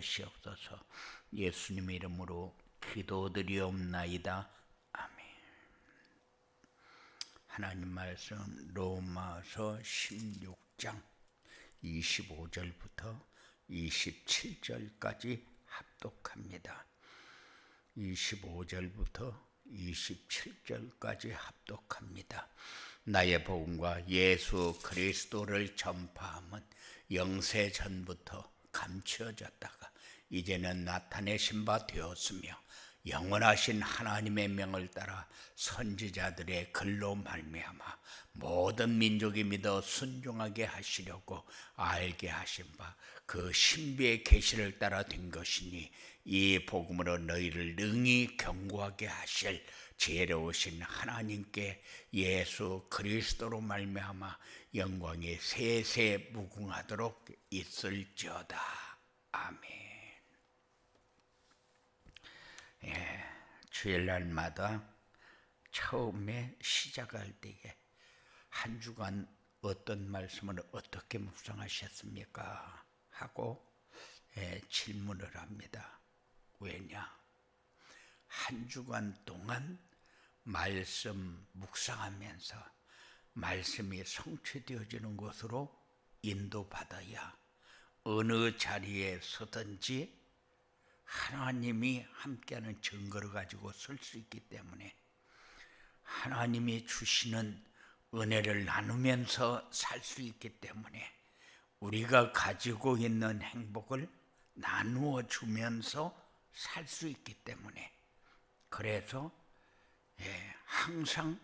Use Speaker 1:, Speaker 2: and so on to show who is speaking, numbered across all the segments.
Speaker 1: 시옵소서. 예수님의 이름으로 기도드리옵나이다. 아멘. 하나님 말씀 로마서 16장 25절부터 27절까지 합독합니다. 25절부터 27절까지 합독합니다. 나의 복음과 예수 그리스도를 전파함은 영세 전부터 감추어졌다가 이제는 나타내신 바 되었으며 영원하신 하나님의 명을 따라 선지자들의 글로 말미암아 모든 민족이 믿어 순종하게 하시려고 알게 하신 바 그 신비의 계시를 따라 된 것이니 이 복음으로 너희를 능히 견고하게 하실 지혜로우신 하나님께 예수 그리스도로 말미암아 영광이 세세 무궁하도록 있을지어다. 아멘. 주일날마다 처음에 시작할 때에 한 주간 어떤 말씀을 어떻게 묵상하셨습니까? 하고 질문을 합니다. 왜냐? 한 주간 동안 말씀 묵상하면서 말씀이 성취되어지는 것으로 인도받아야 어느 자리에 서든지 하나님이 함께하는 증거를 가지고 설 수 있기 때문에 하나님이 주시는 은혜를 나누면서 살 수 있기 때문에 우리가 가지고 있는 행복을 나누어 주면서 살 수 있기 때문에 그래서 항상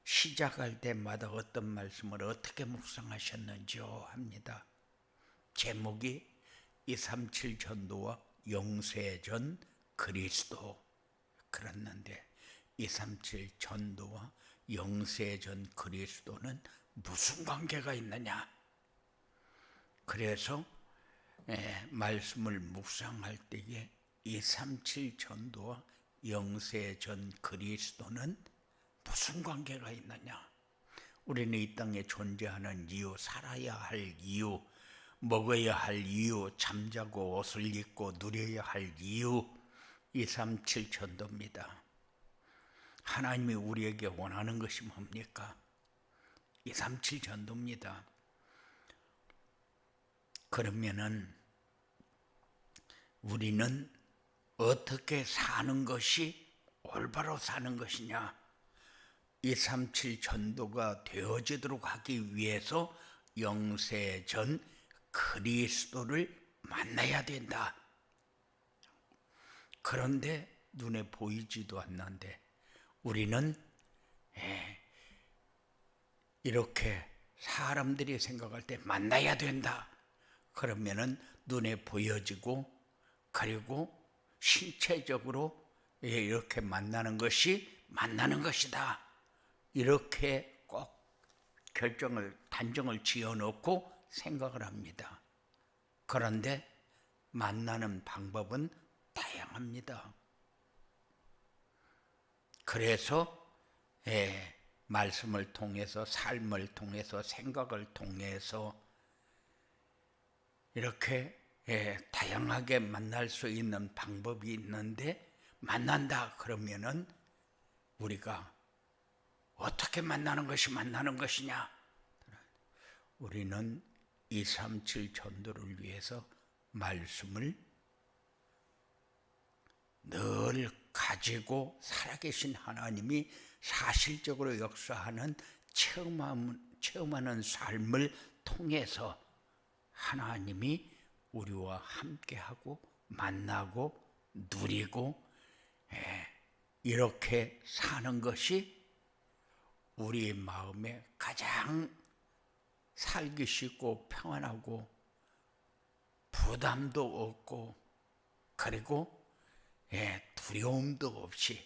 Speaker 1: 시작할 때마다 어떤 말씀을 어떻게 묵상하셨는지요 합니다. 제목이 237 전도와 영세전 그리스도. 그랬는데 237 전도와 영세전 그리스도는 무슨 관계가 있느냐? 그래서 말씀을 묵상할 때에 237 전도와 영세전 그리스도는 무슨 관계가 있느냐? 우리는 이 땅에 존재하는 이유, 살아야 할 이유, 먹어야 할 이유, 잠자고 옷을 입고 누려야 할 이유, 237 전도입니다. 하나님이 우리에게 원하는 것이 뭡니까? 237 전도입니다. 그러면은 우리는 어떻게 사는 것이 올바로 사는 것이냐? 237 전도가 되어지도록 하기 위해서 영세전 그리스도를 만나야 된다. 그런데 눈에 보이지도 않는데 우리는 이렇게 사람들이 생각할 때 만나야 된다. 그러면은 눈에 보여지고 그리고 신체적으로 이렇게 만나는 것이 만나는 것이다. 이렇게 꼭 단정을 지어놓고 생각을 합니다. 그런데 만나는 방법은 다양합니다. 그래서 말씀을 통해서 삶을 통해서 생각을 통해서 이렇게 다양하게 만날 수 있는 방법이 있는데 만난다 그러면은 우리가 어떻게 만나는 것이 만나는 것이냐? 우리는 237 전도를 위해서 말씀을 늘 가지고 살아계신 하나님이 사실적으로 역사하는 체험하는 삶을 통해서 하나님이 우리와 함께하고 만나고 누리고 이렇게 사는 것이 우리 마음에 가장 살기 쉽고 평안하고 부담도 없고 그리고 두려움도 없이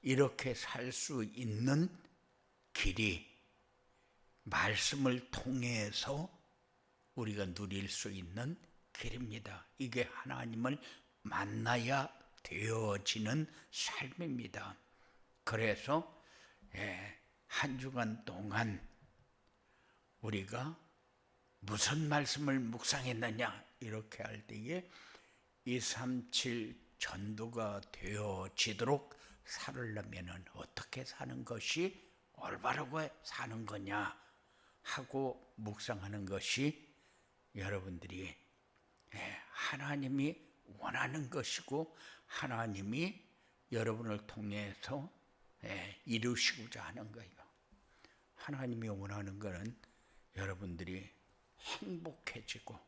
Speaker 1: 이렇게 살 수 있는 길이 말씀을 통해서 우리가 누릴 수 있는 길입니다. 이게 하나님을 만나야 되어지는 삶입니다. 그래서 한 주간 동안 우리가 무슨 말씀을 묵상했느냐 이렇게 할 때에 237 전도가 되어지도록 살으려면 어떻게 사는 것이 올바르고 사는 거냐 하고 묵상하는 것이 여러분들이 하나님이 원하는 것이고 하나님이 여러분을 통해서 이루시고자 하는 거예요. 하나님이 원하는 것은 여러분들이 행복해지고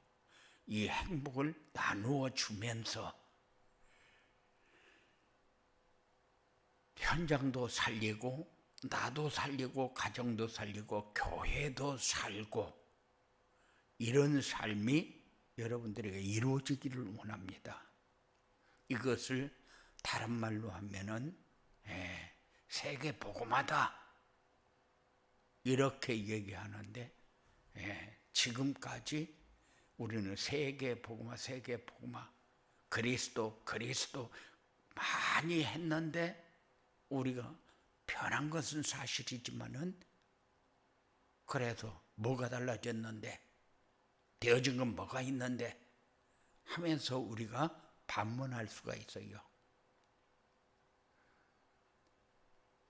Speaker 1: 이 행복을 나누어 주면서 현장도 살리고 나도 살리고 가정도 살리고 교회도 살고 이런 삶이 여러분들에게 이루어지기를 원합니다. 이것을 다른 말로 하면은 세계 복음화다 이렇게 얘기하는데 지금까지 우리는 세계 복음화 그리스도 많이 했는데 우리가 변한 것은 사실이지만은 그래도 뭐가 달라졌는데 되어진 건 뭐가 있는데 하면서 우리가 반문할 수가 있어요.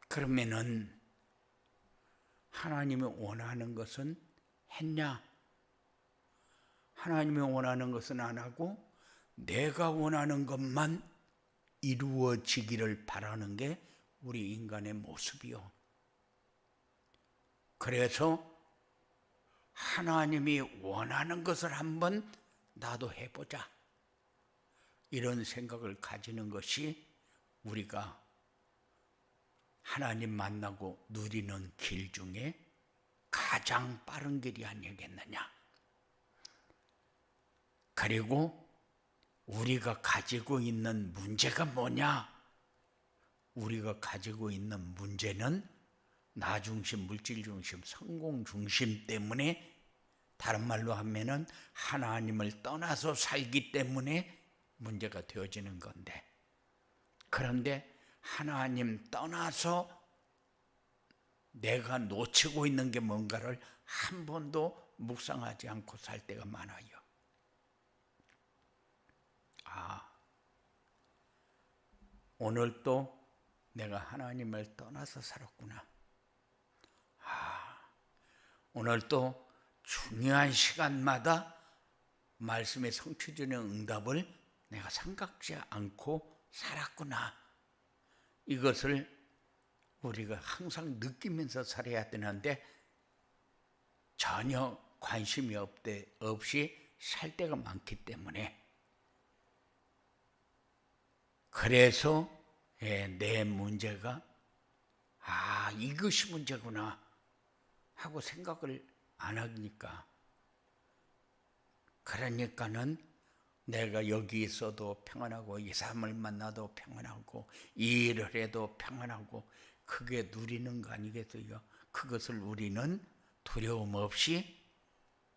Speaker 1: 그러면은 하나님이 원하는 것은 했냐? 하나님이 원하는 것은 안 하고 내가 원하는 것만 이루어지기를 바라는 게 우리 인간의 모습이요. 그래서 하나님이 원하는 것을 한번 나도 해보자 이런 생각을 가지는 것이 우리가 하나님 만나고 누리는 길 중에 가장 빠른 길이 아니겠느냐. 그리고 우리가 가지고 있는 문제가 뭐냐? 우리가 가지고 있는 문제는 나 중심, 물질 중심, 성공 중심 때문에 다른 말로 하면은 하나님을 떠나서 살기 때문에 문제가 되어지는 건데 그런데 하나님 떠나서 내가 놓치고 있는 게 뭔가를 한 번도 묵상하지 않고 살 때가 많아요. 오늘 또 내가 하나님을 떠나서 살았구나. 오늘 또 중요한 시간마다 말씀의 성취되는 응답을 내가 생각지 않고 살았구나. 이것을 우리가 항상 느끼면서 살아야 되는데 전혀 관심이 없이 살 때가 많기 때문에 그래서 내 문제가 이것이 문제구나 하고 생각을 안 하니까 그러니까는 내가 여기 있어도 평안하고 이 사람을 만나도 평안하고 이 일을 해도 평안하고 그게 누리는 거 아니겠어요? 그것을 우리는 두려움 없이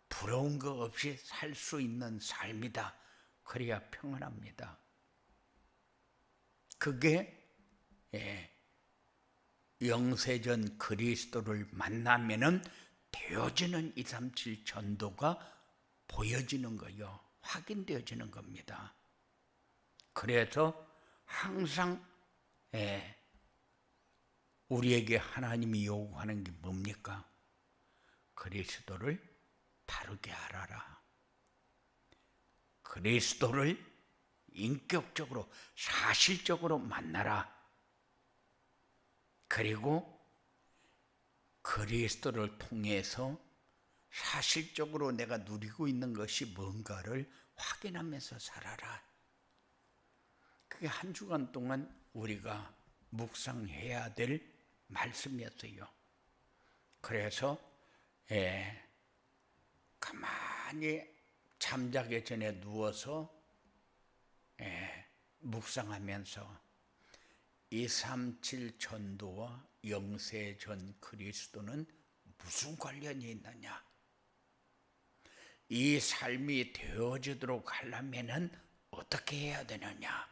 Speaker 1: 부러운 거 없이 살 수 있는 삶이다. 그래야 평안합니다. 그게 영세전 그리스도를 만나면은 되어지는 237 전도가 보여지는 거요. 확인되어지는 겁니다. 그래서 항상 우리에게 하나님이 요구하는 게 뭡니까? 그리스도를 바르게 알아라. 그리스도를 인격적으로 사실적으로 만나라. 그리고 그리스도를 통해서 사실적으로 내가 누리고 있는 것이 뭔가를 확인하면서 살아라. 그게 한 주간 동안 우리가 묵상해야 될 말씀이었어요. 그래서 가만히 잠자기 전에 누워서 묵상하면서 237 전도와 영세전 그리스도는 무슨 관련이 있느냐? 이 삶이 되어지도록 하려면은 어떻게 해야 되느냐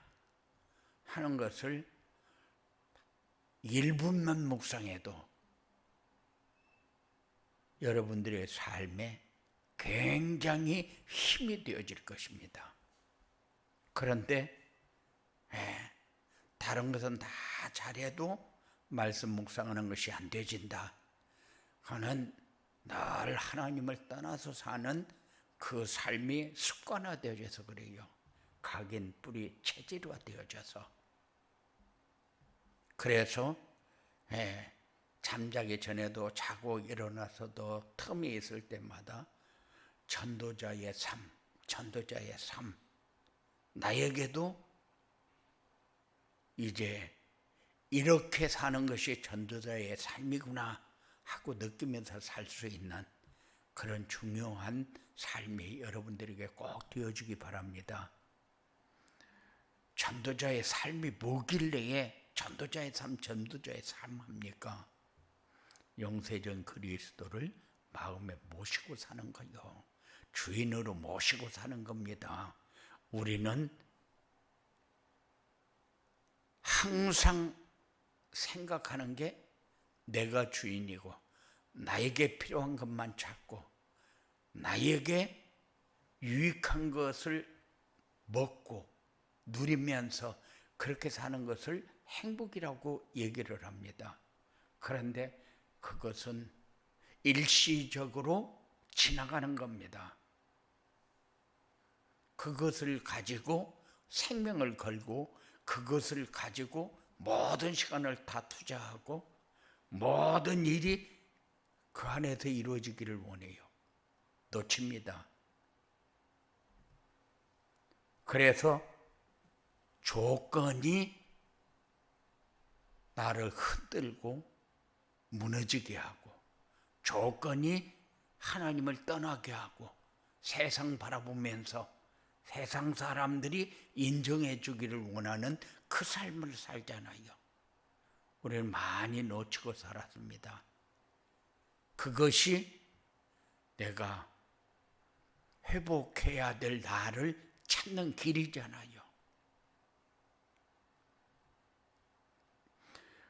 Speaker 1: 하는 것을 1분만 묵상해도 여러분들의 삶에 굉장히 힘이 되어질 것입니다. 그런데 다른 것은 다 잘해도 말씀 묵상하는 것이 안 되진다. 그는 늘 하나님을 떠나서 사는 그 삶이 습관화되어져서 그래요. 각인 뿌리 체질화되어져서. 그래서 잠자기 전에도 자고 일어나서도 틈이 있을 때마다 전도자의 삶, 전도자의 삶, 나에게도 이제 이렇게 사는 것이 전도자의 삶이구나 하고 느끼면서 살 수 있는 그런 중요한 삶이 여러분들에게 꼭 되어주기 바랍니다. 전도자의 삶이 뭐길래 전도자의 삶, 전도자의 삶 합니까? 영세전 그리스도를 마음에 모시고 사는 거요. 주인으로 모시고 사는 겁니다. 우리는 항상 생각하는 게 내가 주인이고 나에게 필요한 것만 찾고 나에게 유익한 것을 먹고 누리면서 그렇게 사는 것을 행복이라고 얘기를 합니다. 그런데 그것은 일시적으로 지나가는 겁니다. 그것을 가지고 생명을 걸고 그것을 가지고 모든 시간을 다 투자하고 모든 일이 그 안에서 이루어지기를 원해요. 놓칩니다. 그래서 조건이 나를 흔들고 무너지게 하고 조건이 하나님을 떠나게 하고 세상 바라보면서 세상 사람들이 인정해 주기를 원하는 그 삶을 살잖아요. 우리는 많이 놓치고 살았습니다. 그것이 내가 회복해야 될 나를 찾는 길이잖아요.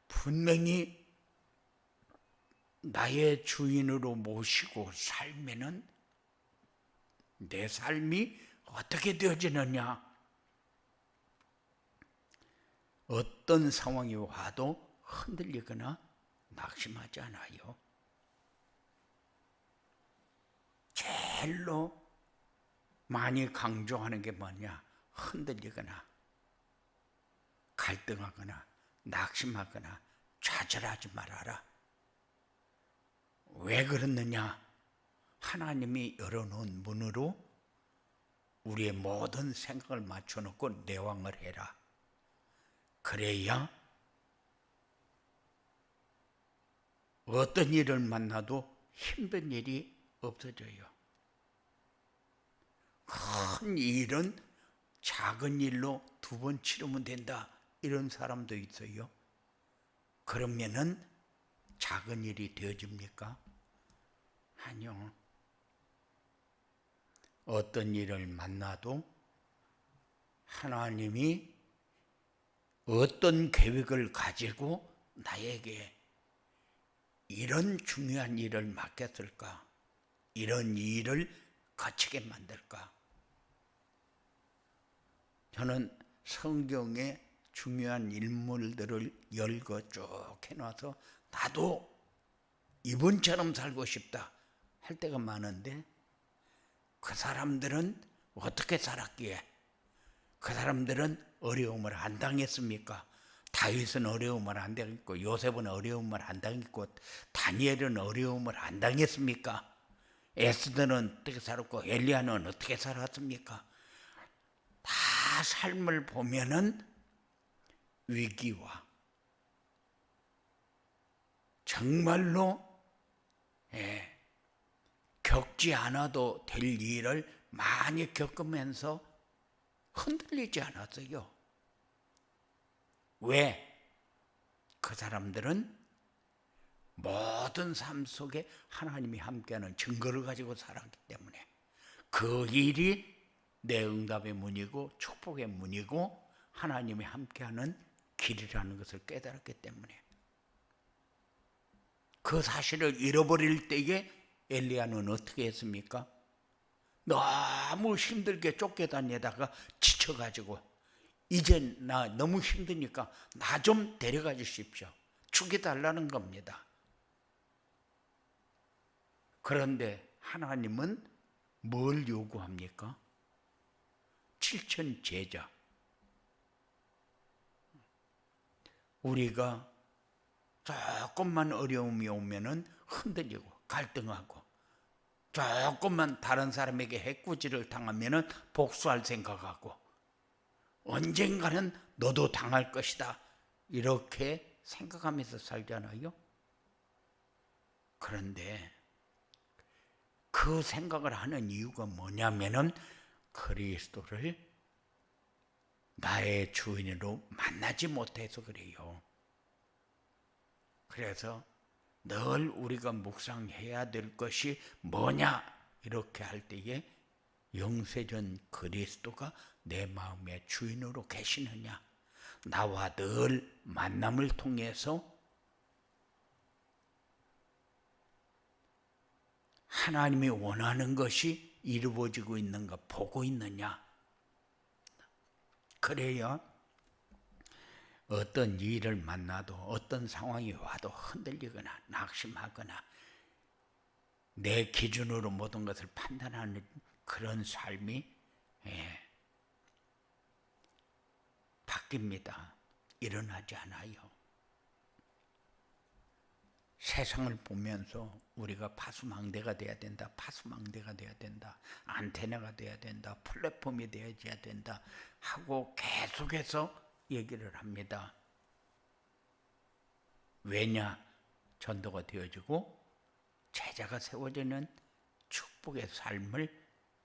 Speaker 1: 분명히 나의 주인으로 모시고 살면은 내 삶이 어떻게 되어지느냐? 어떤 상황이 와도 흔들리거나 낙심하지 않아요. 제일로 많이 강조하는 게 뭐냐? 흔들리거나 갈등하거나 낙심하거나 좌절하지 말아라. 왜 그렇느냐? 하나님이 열어놓은 문으로 우리의 모든 생각을 맞춰놓고 내왕을 해라. 그래야 어떤 일을 만나도 힘든 일이 없어져요. 큰 일은 작은 일로 2번 치르면 된다. 이런 사람도 있어요. 그러면은 작은 일이 되어집니까? 아니요. 어떤 일을 만나도 하나님이 어떤 계획을 가지고 나에게 이런 중요한 일을 맡겼을까? 이런 일을 거치게 만들까? 저는 성경에 중요한 인물들을 열거 쭉 해놔서 나도 이분처럼 살고 싶다 할 때가 많은데 그 사람들은 어떻게 살았기에? 그 사람들은 어려움을 안 당했습니까? 다윗은 어려움을 안 당했고 요셉은 어려움을 안 당했고 다니엘은 어려움을 안 당했습니까? 에스더는 어떻게 살았고 엘리야는 어떻게 살았습니까? 다 삶을 보면은 위기와 정말로 겪지 않아도 될 일을 많이 겪으면서 흔들리지 않았어요. 왜? 그 사람들은 모든 삶 속에 하나님이 함께하는 증거를 가지고 살았기 때문에 그 일이 내 응답의 문이고 축복의 문이고 하나님이 함께하는 길이라는 것을 깨달았기 때문에 그 사실을 잃어버릴 때에 엘리야는 어떻게 했습니까? 너무 힘들게 쫓겨다니다가 지쳐가지고 이제 나 너무 힘드니까 나 좀 데려가 주십시오. 죽여달라는 겁니다. 그런데 하나님은 뭘 요구합니까? 7천 제자. 우리가 조금만 어려움이 오면은 흔들리고 갈등하고, 조금만 다른 사람에게 해코지를 당하면은 복수할 생각하고, 언젠가는 너도 당할 것이다 이렇게 생각하면서 살잖아요. 그런데 그 생각을 하는 이유가 뭐냐면은 그리스도를 나의 주인으로 만나지 못해서 그래요. 그래서 늘 우리가 묵상해야 될 것이 뭐냐 이렇게 할 때에 영세전 그리스도가 내 마음의 주인으로 계시느냐, 나와 늘 만남을 통해서 하나님이 원하는 것이 이루어지고 있는가 보고 있느냐. 그래야 어떤 일을 만나도 어떤 상황이 와도 흔들리거나 낙심하거나 내 기준으로 모든 것을 판단하는 그런 삶이 바뀝니다. 일어나지 않아요. 세상을 보면서 우리가 파수망대가 돼야 된다, 파수망대가 돼야 된다, 안테나가 돼야 된다, 플랫폼이 되어야 된다 하고 계속해서 얘기를 합니다. 왜냐? 전도가 되어지고 제자가 세워지는 축복의 삶을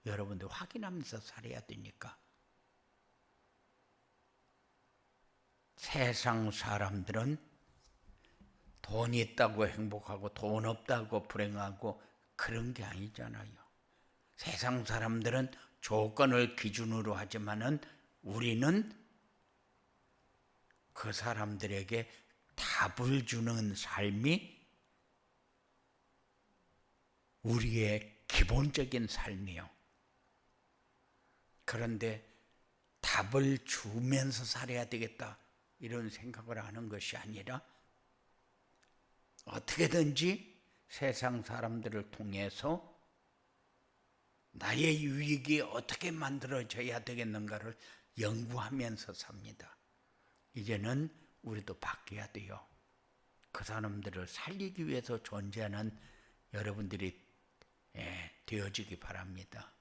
Speaker 1: 여러분들 확인하면서 살아야 되니까. 세상 사람들은 돈 있다고 행복하고 돈 없다고 불행하고 그런 게 아니잖아요. 세상 사람들은 조건을 기준으로 하지만은 우리는 그 사람들에게 답을 주는 삶이 우리의 기본적인 삶이에요. 그런데 답을 주면서 살아야 되겠다 이런 생각을 하는 것이 아니라 어떻게든지 세상 사람들을 통해서 나의 유익이 어떻게 만들어져야 되겠는가를 연구하면서 삽니다. 이제는 우리도 바뀌어야 돼요. 그 사람들을 살리기 위해서 존재하는 여러분들이 되어지기 바랍니다.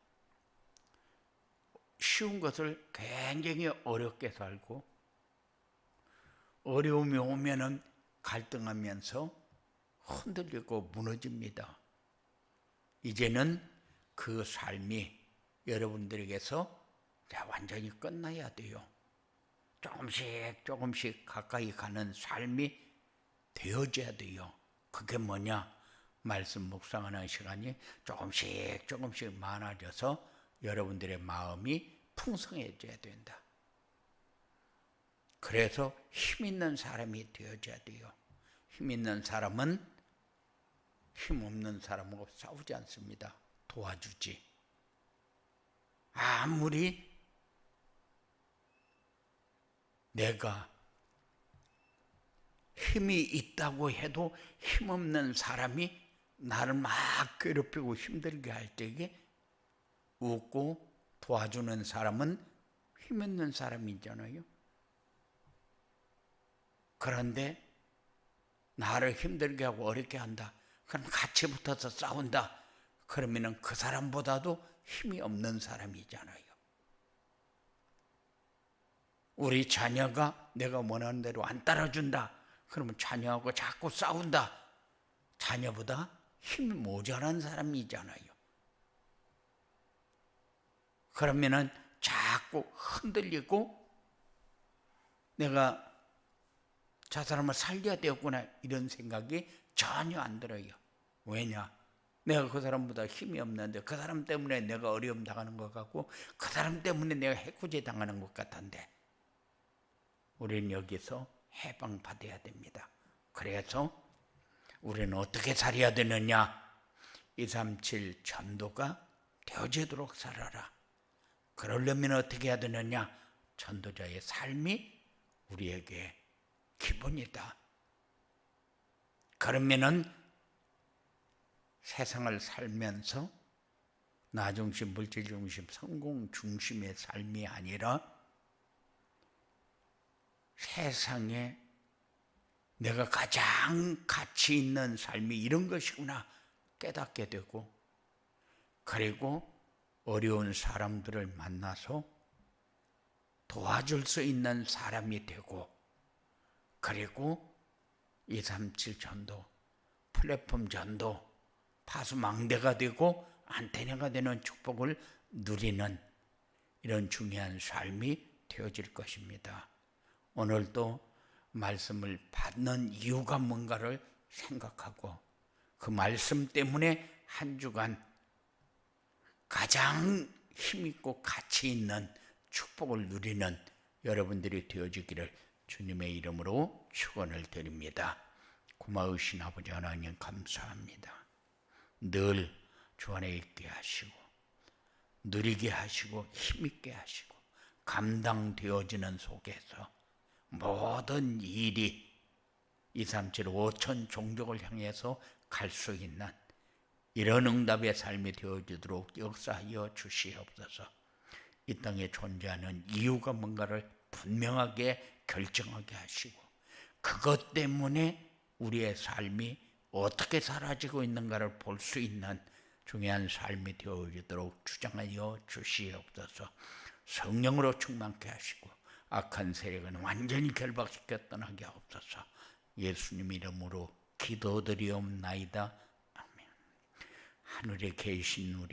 Speaker 1: 쉬운 것을 굉장히 어렵게 살고 어려움이 오면은 갈등하면서 흔들리고 무너집니다. 이제는 그 삶이 여러분들에게서 완전히 끝나야 돼요. 조금씩 가까이 가는 삶이 되어져야 돼요. 그게 뭐냐? 말씀 묵상하는 시간이 조금씩 많아져서 여러분들의 마음이 풍성해져야 된다. 그래서 힘 있는 사람이 되어져야 돼요. 힘 있는 사람은 힘 없는 사람하고 싸우지 않습니다. 도와주지. 아무리 내가 힘이 있다고 해도 힘없는 사람이 나를 막 괴롭히고 힘들게 할 때에 웃고 도와주는 사람은 힘 있는 사람이잖아요. 그런데 나를 힘들게 하고 어렵게 한다. 그럼 같이 붙어서 싸운다. 그러면은 그 사람보다도 힘이 없는 사람이잖아요. 우리 자녀가 내가 원하는 대로 안 따라준다. 그러면 자녀하고 자꾸 싸운다. 자녀보다 힘이 모자란 사람이잖아요. 그러면은 자꾸 흔들리고 내가 저 사람을 살려야 되겠구나 이런 생각이 전혀 안 들어요. 왜냐? 내가 그 사람보다 힘이 없는데 그 사람 때문에 내가 어려움 당하는 것 같고 그 사람 때문에 내가 해코지 당하는 것 같은데 우리는 여기서 해방받아야 됩니다. 그래서 우리는 어떻게 살아야 되느냐? 237 전도가 되어지도록 살아라. 그러려면 어떻게 해야 되느냐? 전도자의 삶이 우리에게 기본이다. 그러면은 세상을 살면서 나 중심, 물질 중심, 성공 중심의 삶이 아니라 세상에 내가 가장 가치 있는 삶이 이런 것이구나 깨닫게 되고, 그리고 어려운 사람들을 만나서 도와줄 수 있는 사람이 되고, 그리고 237 전도, 플랫폼 전도, 파수망대가 되고 안테나가 되는 축복을 누리는 이런 중요한 삶이 되어질 것입니다. 오늘도 말씀을 받는 이유가 뭔가를 생각하고 그 말씀 때문에 한 주간 가장 힘있고 가치 있는 축복을 누리는 여러분들이 되어지기를 주님의 이름으로 축원을 드립니다. 고마우신 아버지 하나님 감사합니다. 늘 주 안에 있게 하시고 누리게 하시고 힘있게 하시고 감당되어지는 속에서 모든 일이 237 5천 종족을 향해서 갈 수 있는 이런 응답의 삶이 되어지도록 역사하여 주시옵소서. 이 땅에 존재하는 이유가 뭔가를 분명하게 결정하게 하시고 그것 때문에 우리의 삶이 어떻게 사라지고 있는가를 볼 수 있는 중요한 삶이 되어지도록 주장하여 주시옵소서. 성령으로 충만케 하시고 악한 세력은 완전히 결박시켜 떠나게 하옵소서. 예수님 이름으로 기도드리옵나이다. 아멘. 하늘에 계신 우리